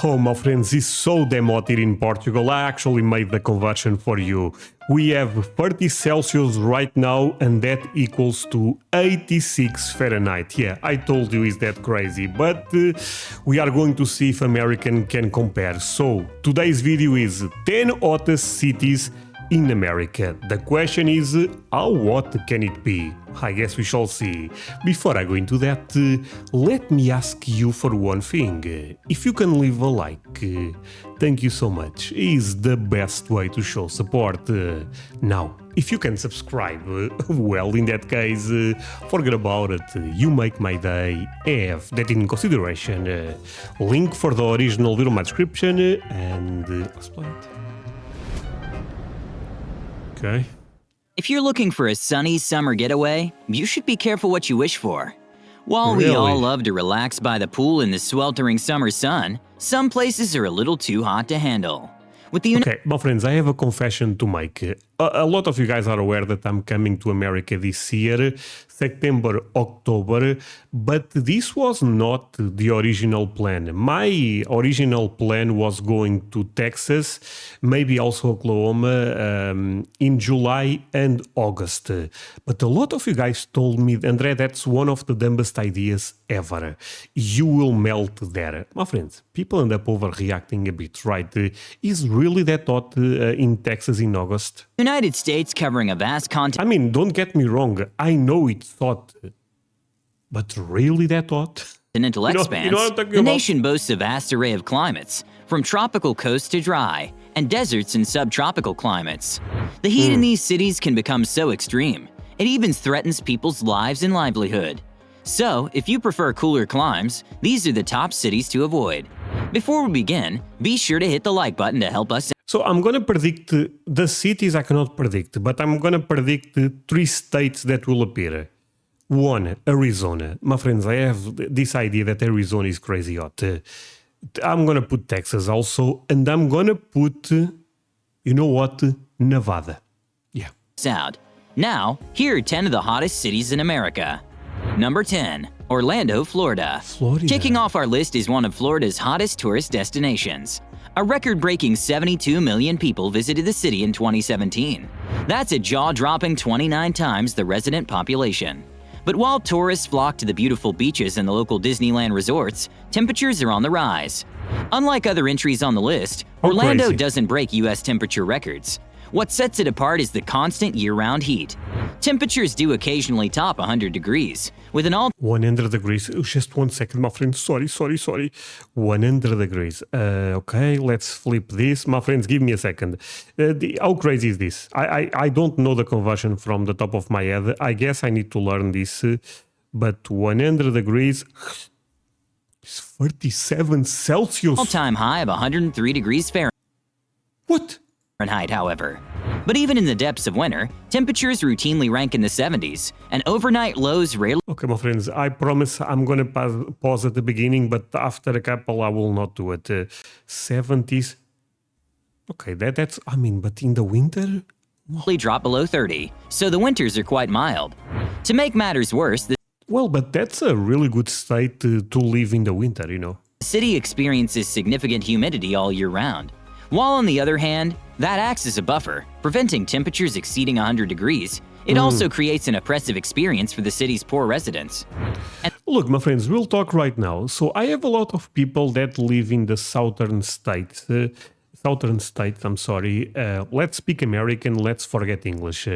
Oh, my friends, it's so damn hot here in Portugal. I actually made the conversion for you. We have 30 Celsius right now, and that equals to 86 Fahrenheit. Yeah, I told you, is that crazy? But we are going to see if American can compare. So, today's video is 10 hottest cities in America. The question is, how hot can it be? I guess we shall see. Before I go into that, let me ask you for one thing. If you can leave a like, thank you so much. It's the best way to show support. Now, if you can subscribe, well, in that case, forget about it. You make my day. Have that in consideration. Link for the original video in my description, and let's play it. Okay. If you're looking for a sunny summer getaway, you should be careful what you wish for. While we all love to relax by the pool in the sweltering summer sun, some places are a little too hot to handle. Okay, my friends, I have a confession to make. A lot of you guys are aware that I'm coming to America this year, September, October, but this was not the original plan. My original plan was going to Texas, maybe also Oklahoma, in July and August. But a lot of you guys told me, André, that's one of the dumbest ideas ever. You will melt there. My friends, people end up overreacting a bit, right? Is really that hot in Texas in August? United States covering a vast continent. I mean, don't get me wrong. I know it's hot, but really that hot? Continental expanse, the nation boasts a vast array of climates, from tropical coast to dry, and deserts and subtropical climates. The heat in these cities can become so extreme, it even threatens people's lives and livelihood. So, if you prefer cooler climes, these are the top cities to avoid. Before we begin, be sure to hit the like button to help us. So I'm going to predict the cities I cannot predict, but I'm going to predict 3 states that will appear. 1, Arizona. My friends, I have this idea that Arizona is crazy hot. I'm going to put Texas also, and I'm going to put, you know what, Nevada. Yeah. Sound. Now, here are 10 of the hottest cities in America. Number 10, Orlando, Florida. Kicking off our list is one of Florida's hottest tourist destinations. A record-breaking 72 million people visited the city in 2017. That's a jaw-dropping 29 times the resident population. But while tourists flock to the beautiful beaches and the local Disneyland resorts, temperatures are on the rise. Unlike other entries on the list, Orlando doesn't break U.S. temperature records. What sets it apart is the constant year-round heat. Temperatures do occasionally top 100 degrees, with an all 100 degrees. Just 1 second, my friend. Sorry. 100 degrees. Okay, let's flip this. My friends, give me a second. How crazy is this? I don't know the conversion from the top of my head. I guess I need to learn this. But 100 degrees is 37 Celsius. All-time high of 103 degrees Fahrenheit. What? However. But even in the depths of winter, temperatures routinely rank in the 70s, and overnight lows rarely. Okay, my friends, I promise I'm going to pause at the beginning, but after a couple I will not do it. 70s. Okay, that's, I mean, but in the winter? Drop below 30, so the winters are quite mild. To make matters worse, well, but that's a really good state to live in the winter, you know. The city experiences significant humidity all year round. While on the other hand, that acts as a buffer, preventing temperatures exceeding 100 degrees. It also creates an oppressive experience for the city's poor residents. Look, my friends, we'll talk right now. So I have a lot of people that live in the southern states. Let's speak American, let's forget English.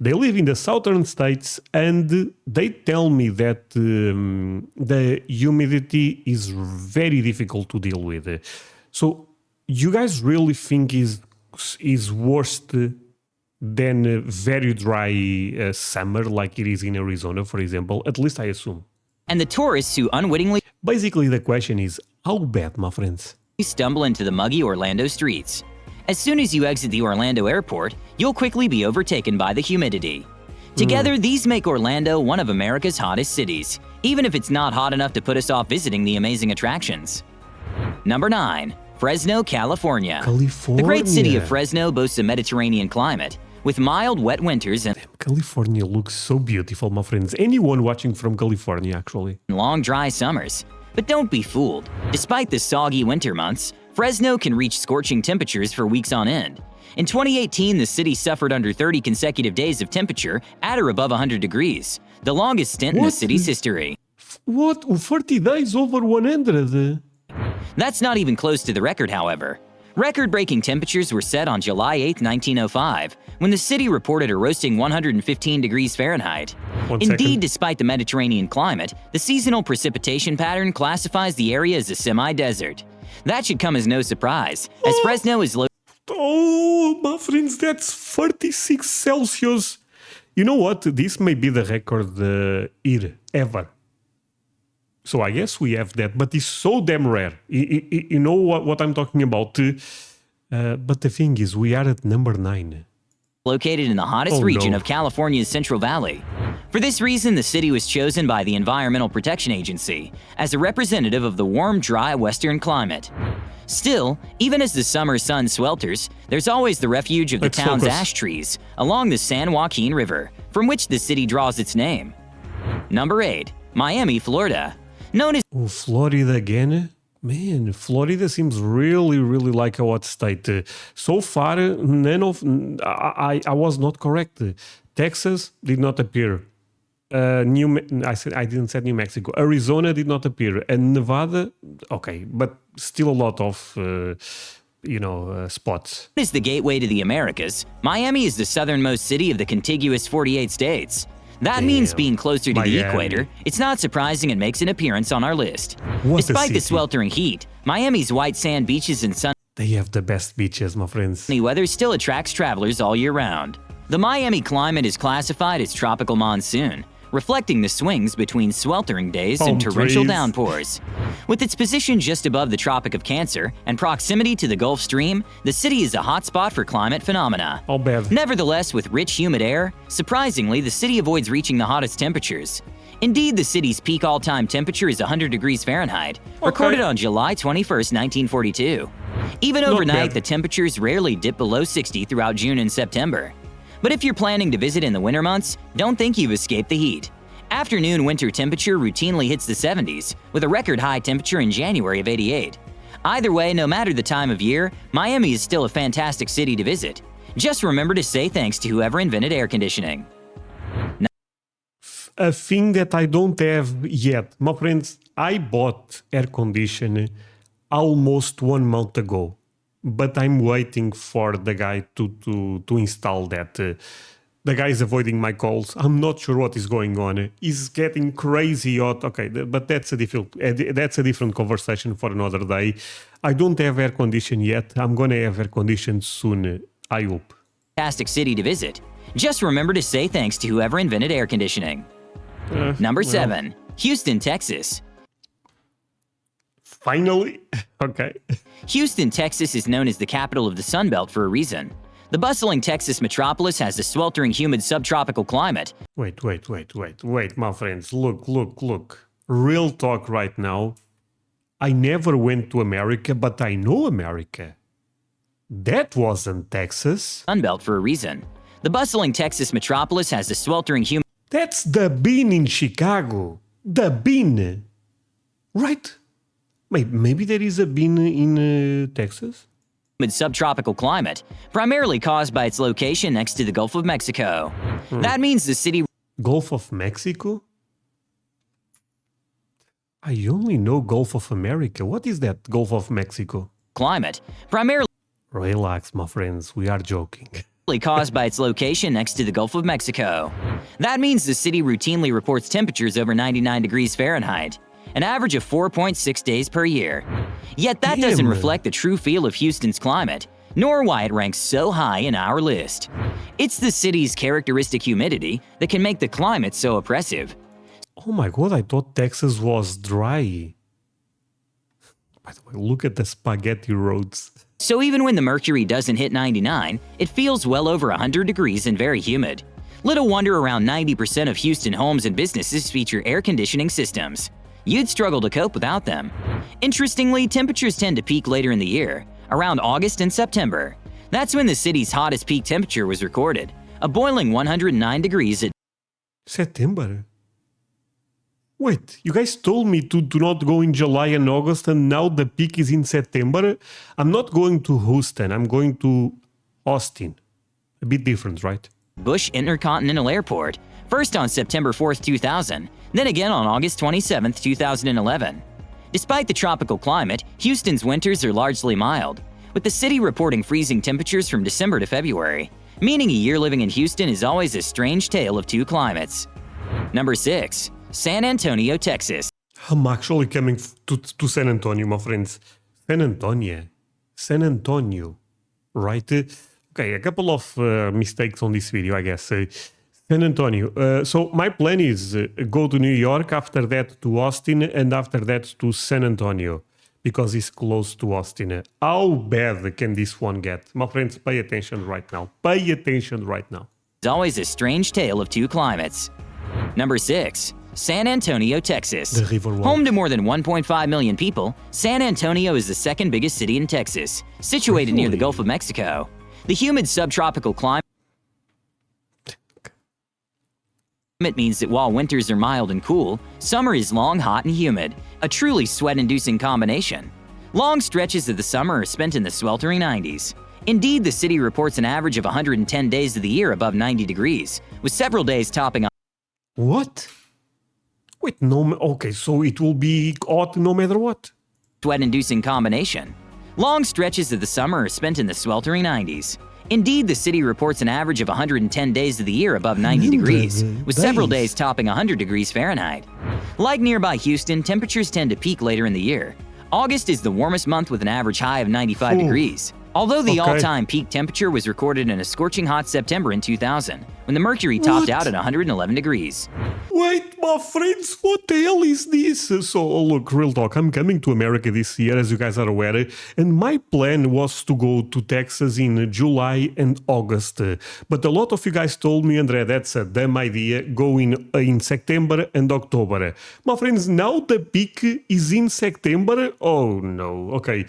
They live in the southern states, and they tell me that the humidity is very difficult to deal with. So you guys really think is worse than a very dry summer like it is in Arizona, for example? At least I assume. And the tourists who unwittingly... Basically, the question is, how bad, my friends? ...stumble into the muggy Orlando streets. As soon as you exit the Orlando airport, you'll quickly be overtaken by the humidity. Together, these make Orlando one of America's hottest cities, even if it's not hot enough to put us off visiting the amazing attractions. Number 9. Fresno, California. The great city of Fresno boasts a Mediterranean climate, with mild, wet winters and California looks so beautiful, my friends. Anyone watching from California, actually. long, dry summers. But don't be fooled. Despite the soggy winter months, Fresno can reach scorching temperatures for weeks on end. In 2018, the city suffered under 30 consecutive days of temperature at or above 100 degrees, the longest stint in the city's history. What? 40 days over 100? That's not even close to the record, however. Record-breaking temperatures were set on July 8, 1905, when the city reported a roasting 115 degrees Fahrenheit. Indeed, despite the Mediterranean climate, the seasonal precipitation pattern classifies the area as a semi-desert. That should come as no surprise, as Fresno is located. Oh, my friends, that's 36 Celsius. You know what? This may be the record here ever. So I guess we have that, but it's so damn rare. You know what I'm talking about. But the thing is, we are at number 9. Located in the hottest region of California's Central Valley. For this reason, the city was chosen by the Environmental Protection Agency as a representative of the warm, dry western climate. Still, even as the summer sun swelters, there's always the refuge of the town's ash trees along the San Joaquin River, from which the city draws its name. Number 8. Miami, Florida. Known as Florida again? Man, Florida seems really like a hot state. So far, none of I was not correct. Texas did not appear. I didn't say New Mexico. Arizona did not appear, and Nevada, okay, but still a lot of spots. Is the gateway to the Americas. Miami is the southernmost city of the contiguous 48 states. That means being closer to the equator. It's not surprising it makes an appearance on our list. Despite the sweltering heat, Miami's white sand beaches and sunny They have the best beaches, my friends. weather still attracts travelers all year round. The Miami climate is classified as tropical monsoon, reflecting the swings between sweltering days and torrential downpours. With its position just above the Tropic of Cancer and proximity to the Gulf Stream, the city is a hotspot for climate phenomena. Nevertheless, with rich, humid air, surprisingly, the city avoids reaching the hottest temperatures. Indeed, the city's peak all-time temperature is 100 degrees Fahrenheit, recorded on July 21, 1942. Even overnight, the temperatures rarely dip below 60 throughout June and September. But if you're planning to visit in the winter months, don't think you've escaped the heat. Afternoon winter temperature routinely hits the 70s, with a record high temperature in January of 88. Either way, no matter the time of year, Miami is still a fantastic city to visit. Just remember to say thanks to whoever invented air conditioning. A thing that I don't have yet. My friends, I bought air conditioning almost 1 month ago. But I'm waiting for the guy to install that. The guy is avoiding my calls. I'm not sure what is going on. He's getting crazy hot. Okay, but that's a different conversation for another day. I don't have air conditioning yet. I'm gonna have air conditioning soon, I hope. Fantastic city to visit. Just remember to say thanks to whoever invented air conditioning. Number 7. Houston, Texas. Finally? Okay. Houston, Texas is known as the capital of the Sun Belt for a reason. The bustling Texas metropolis has a sweltering humid subtropical climate. Wait, my friends. Look. Real talk right now. I never went to America, but I know America. That wasn't Texas. Sun Belt for a reason. The bustling Texas metropolis has a sweltering humid... That's the Bean in Chicago. The Bean. Right? Maybe there is a Bean in Texas? Subtropical climate, primarily caused by its location next to the Gulf of Mexico. That means the city... Gulf of Mexico? I only know Gulf of America. What is that, Gulf of Mexico? Climate, primarily... Relax, my friends. We are joking. Caused by its location next to the Gulf of Mexico. That means the city routinely reports temperatures over 99 degrees Fahrenheit, an average of 4.6 days per year. Yet that doesn't reflect the true feel of Houston's climate, nor why it ranks so high in our list. It's the city's characteristic humidity that can make the climate so oppressive. Oh my god, I thought Texas was dry. By the way, look at the spaghetti roads. So even when the mercury doesn't hit 99, it feels well over 100 degrees and very humid. Little wonder around 90% of Houston homes and businesses feature air conditioning systems. You'd struggle to cope without them. Interestingly, temperatures tend to peak later in the year, around August and September. That's when the city's hottest peak temperature was recorded, a boiling 109 degrees at September. Wait, you guys told me to do not go in July and August, and now the peak is in September. I'm not going to Houston. I'm going to Austin. A bit different, right? Bush Intercontinental Airport, first on September 4th, 2000, then again on August 27th, 2011. Despite the tropical climate, Houston's winters are largely mild, with the city reporting freezing temperatures from December to February, meaning a year living in Houston is always a strange tale of two climates. Number 6. San Antonio, Texas. I'm actually coming to San Antonio, my friends. San Antonio, right? Okay, a couple of mistakes on this video, I guess. San Antonio. So my plan is go to New York, after that to Austin, and after that to San Antonio, because it's close to Austin. How bad can this one get? My friends, pay attention right now. Pay attention right now. It's always a strange tale of two climates. Number 6. San Antonio, Texas. The river walk. Home to more than 1.5 million people, San Antonio is the second biggest city in Texas, situated near the Gulf of Mexico. The humid subtropical climate means that while winters are mild and cool, summer is long, hot, and humid, a truly sweat-inducing combination. Long stretches of the summer are spent in the sweltering 90s. Indeed, the city reports an average of 110 days of the year above 90 degrees, with several days topping. What? Wait, no. Okay, so it will be hot no matter what. Sweat-inducing combination. Long stretches of the summer are spent in the sweltering 90s. Indeed, the city reports an average of 110 days of the year above 90 degrees, with several days topping 100 degrees Fahrenheit. Like nearby Houston, temperatures tend to peak later in the year. August is the warmest month with an average high of 95 degrees. Although the all-time peak temperature was recorded in a scorching hot September in 2000, when the mercury topped out at 111 degrees. Wait, my friends, what the hell is this? So, look, real talk, I'm coming to America this year, as you guys are aware, and my plan was to go to Texas in July and August. But a lot of you guys told me, André, that's a dumb idea, go in September and October. My friends, now the peak is in September? Oh, no, okay.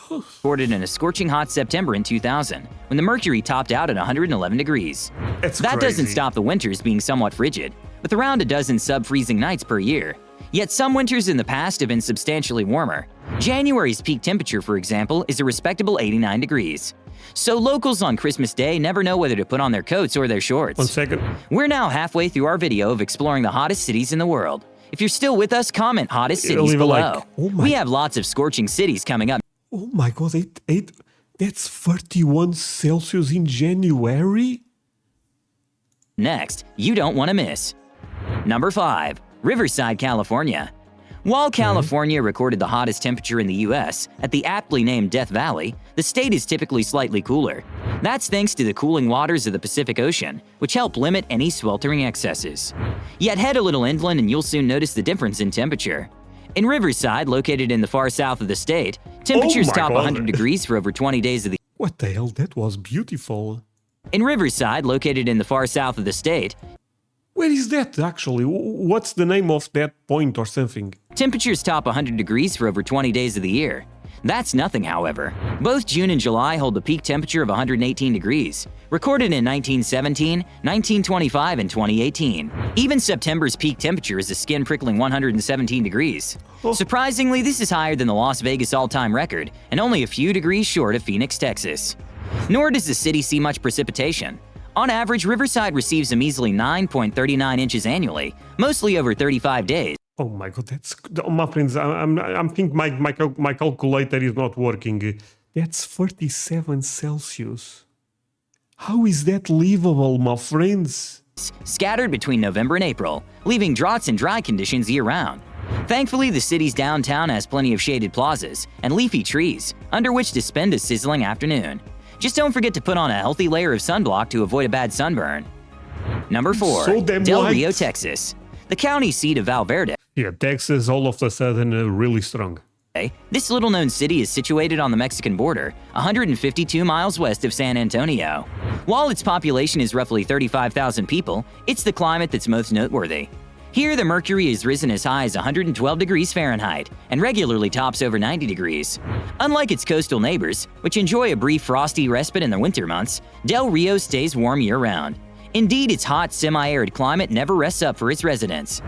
Recorded in a scorching hot September in 2000, when the mercury topped out at 111 degrees. That doesn't stop the winters being somewhat frigid, with around a dozen sub-freezing nights per year. Yet some winters in the past have been substantially warmer. January's peak temperature, for example, is a respectable 89 degrees. So locals on Christmas Day never know whether to put on their coats or their shorts. 1 second. We're now halfway through our video of exploring the hottest cities in the world. If you're still with us, comment hottest cities below. We have lots of scorching cities coming up. Oh my god, that's 31 Celsius in January? Next, you don't want to miss. Number 5. Riverside, California. While California recorded the hottest temperature in the US, at the aptly named Death Valley, the state is typically slightly cooler. That's thanks to the cooling waters of the Pacific Ocean, which help limit any sweltering excesses. Yet head a little inland and you'll soon notice the difference in temperature. In Riverside, located in the far south of the state, temperatures top 100 degrees for over 20 days of the year. What the hell? That was beautiful. In Riverside, located in the far south of the state, where is that actually? What's the name of that point or something? Temperatures top 100 degrees for over 20 days of the year. That's nothing, however. Both June and July hold the peak temperature of 118 degrees, recorded in 1917, 1925, and 2018. Even September's peak temperature is a skin-prickling 117 degrees. Surprisingly, this is higher than the Las Vegas all-time record, and only a few degrees short of Phoenix, Texas. Nor does the city see much precipitation. On average, Riverside receives a measly 9.39 inches annually, mostly over 35 days. Oh my god, that's... my friends, I'm thinking my calculator is not working. That's 47 Celsius. How is that livable, my friends? Scattered between November and April, leaving droughts and dry conditions year-round. Thankfully, the city's downtown has plenty of shaded plazas and leafy trees, under which to spend a sizzling afternoon. Just don't forget to put on a healthy layer of sunblock to avoid a bad sunburn. Number 4. Del Rio, Texas. The county seat of Valverde. Yeah, Texas all of a sudden really strong. This little-known city is situated on the Mexican border, 152 miles west of San Antonio. While its population is roughly 35,000 people, it's the climate that's most noteworthy. Here, the mercury has risen as high as 112 degrees Fahrenheit and regularly tops over 90 degrees. Unlike its coastal neighbors, which enjoy a brief frosty respite in the winter months, Del Rio stays warm year-round. Indeed, its hot, semi-arid climate never rests up for its residents.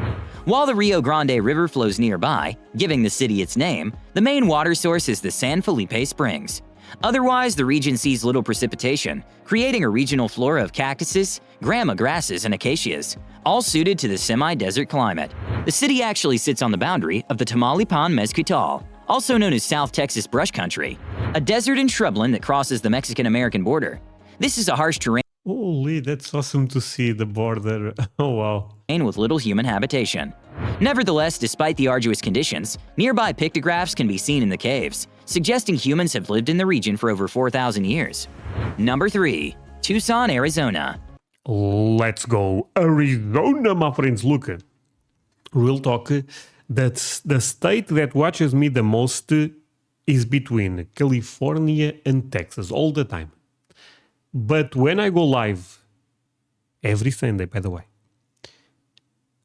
While the Rio Grande River flows nearby, giving the city its name, the main water source is the San Felipe Springs. Otherwise, the region sees little precipitation, creating a regional flora of cactuses, grama grasses, and acacias, all suited to the semi-desert climate. The city actually sits on the boundary of the Tamaulipan Mezquital, also known as South Texas brush country, a desert and shrubland that crosses the Mexican-American border. This is a harsh terrain Holy, that's awesome to see the border. Oh, wow. with little human habitation. Nevertheless, despite the arduous conditions, nearby pictographs can be seen in the caves, suggesting humans have lived in the region for over 4,000 years. Number 3. Tucson, Arizona. Let's go. Arizona, my friends. Look, real talk, that's the state that watches me the most is between California and Texas all the time. But when I go live, every Sunday, by the way,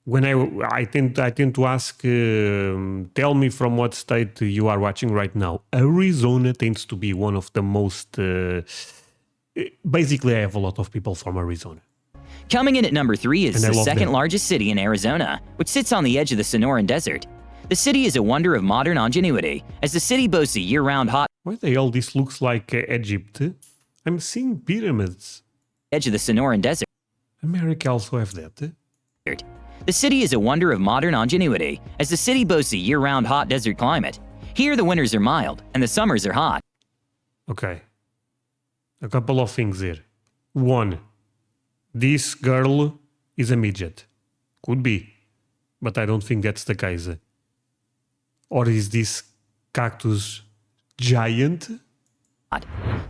when I tend to ask, tell me from what state you are watching right now. Arizona tends to be one of the most. Basically, I have a lot of people from Arizona. Coming in at number 3 is the second them. largest city in Arizona, which sits on the edge of the Sonoran Desert. The city is a wonder of modern ingenuity, as the city boasts a year-round hot Why the hell this looks like Egypt? I'm seeing pyramids. edge of the Sonoran Desert. America also have that. The city is a wonder of modern ingenuity, as the city boasts a year-round hot desert climate. Here, the winters are mild, and the summers are hot. Okay. A couple of things here. One, this girl is a midget. Could be, but I don't think that's the case. Or is this cactus giant?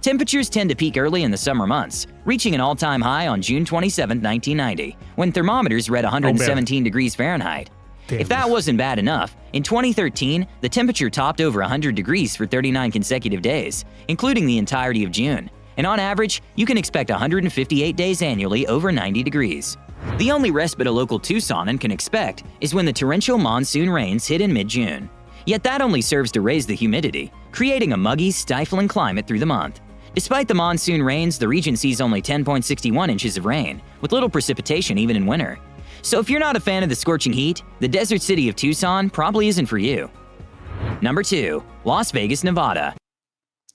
Temperatures tend to peak early in the summer months, reaching an all-time high on June 27, 1990, when thermometers read 117 degrees Fahrenheit. Damn. If that wasn't bad enough, in 2013, the temperature topped over 100 degrees for 39 consecutive days, including the entirety of June. And on average, you can expect 158 days annually over 90 degrees. The only respite a local Tucsonan can expect is when the torrential monsoon rains hit in mid-June. Yet that only serves to raise the humidity, creating a muggy, stifling climate through the month. Despite the monsoon rains, the region sees only 10.61 inches of rain, with little precipitation even in winter. So if you're not a fan of the scorching heat, the desert city of Tucson probably isn't for you. Number 2. Las Vegas, Nevada.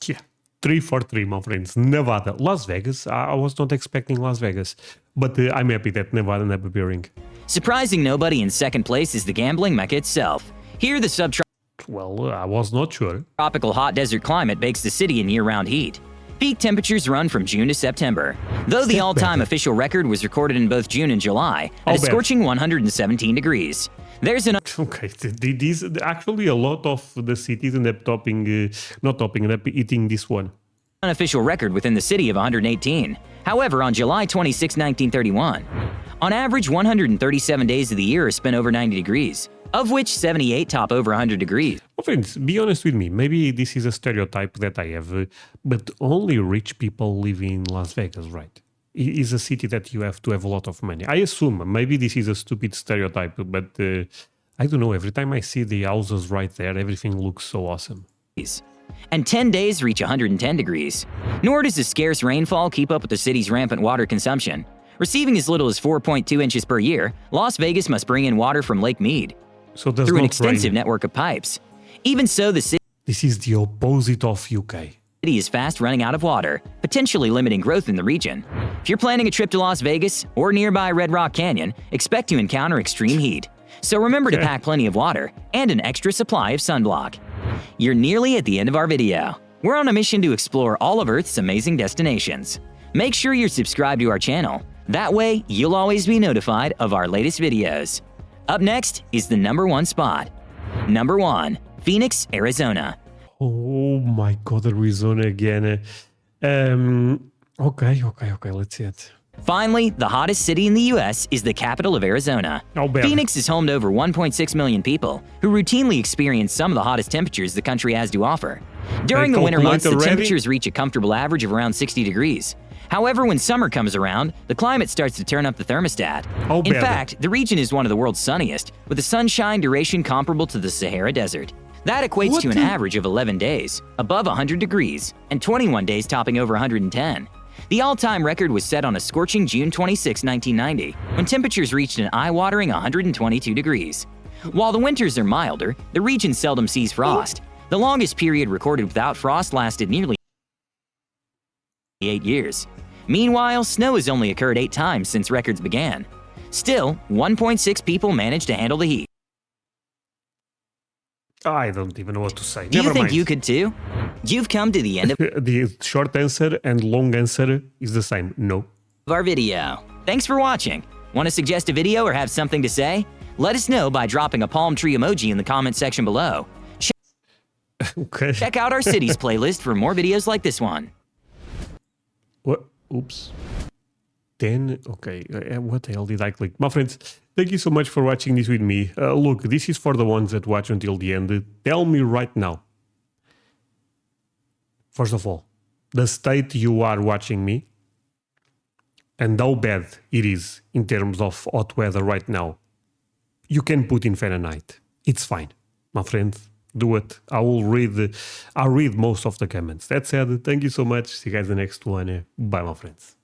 Yeah. 3 for 3, my friends. Nevada. Las Vegas. I was not expecting Las Vegas. But I'm happy that Nevada never appearing. Surprising nobody, in second place is the gambling mecca itself. Here, the Well, I was not sure. subtropical hot desert climate bakes the city in year-round heat. Peak temperatures run from June to September, though the all-time official record was recorded in both June and July at a scorching 117 degrees. There's an Okay, these actually a lot of the cities end up end up eating this one. unofficial record within the city of 118. However, on July 26, 1931, on average 137 days of the year are spent over 90 degrees, of which 78 top over 100 degrees. Well, friends, be honest with me. Maybe this is a stereotype that I have, but only rich people live in Las Vegas, right? It is a city that you have to have a lot of money. I assume maybe this is a stupid stereotype, but I don't know. Every time I see the houses right there, everything looks so awesome. And 10 days reach 110 degrees. Nor does the scarce rainfall keep up with the city's rampant water consumption. Receiving as little as 4.2 inches per year, Las Vegas must bring in water from Lake Mead So does through an not extensive rain. network of pipes. Even so, the city This is the opposite of UK. is fast running out of water, potentially limiting growth in the region. If you're planning a trip to Las Vegas or nearby Red Rock Canyon, expect to encounter extreme heat. So remember to pack plenty of water and an extra supply of sunblock. You're nearly at the end of our video. We're on a mission to explore all of Earth's amazing destinations. Make sure you're subscribed to our channel. That way, you'll always be notified of our latest videos. Up next is the #1 spot. Number 1, Phoenix, Arizona. Oh my God, Arizona again. Okay, let's see it. Finally, the hottest city in the US is the capital of Arizona. Oh, bad. Phoenix is home to over 1.6 million people who routinely experience some of the hottest temperatures the country has to offer. During the winter months, the already? temperatures reach a comfortable average of around 60 degrees. However, when summer comes around, the climate starts to turn up the thermostat. Oh, In bad. fact, the region is one of the world's sunniest, with a sunshine duration comparable to the Sahara Desert. That equates What to an the- average of 11 days, above 100 degrees, and 21 days topping over 110. The all-time record was set on a scorching June 26, 1990, when temperatures reached an eye-watering 122 degrees. While the winters are milder, the region seldom sees frost. The longest period recorded without frost lasted nearly 8 years. Meanwhile, snow has only occurred 8 times since records began. Still, 1.6 people managed to handle the heat. I don't even know what to say. Do you Never think mind. you could too? You've come to the end of The short answer and long answer is the same. No. our video. Thanks for watching. Want to suggest a video or have something to say? Let us know by dropping a palm tree emoji in the comment section below. Okay. Check out our cities playlist for more videos like this one. What? Oops. 10. Okay. What the hell did I click? My friends, thank you so much for watching this with me. Look, this is for the ones that watch until the end. Tell me right now. First of all, the state you are watching me and how bad it is in terms of hot weather right now. You can put in Fahrenheit. It's fine, my friends. Do it. I'll read most of the comments. That said, thank you so much. See you guys in the next one. Bye, my friends.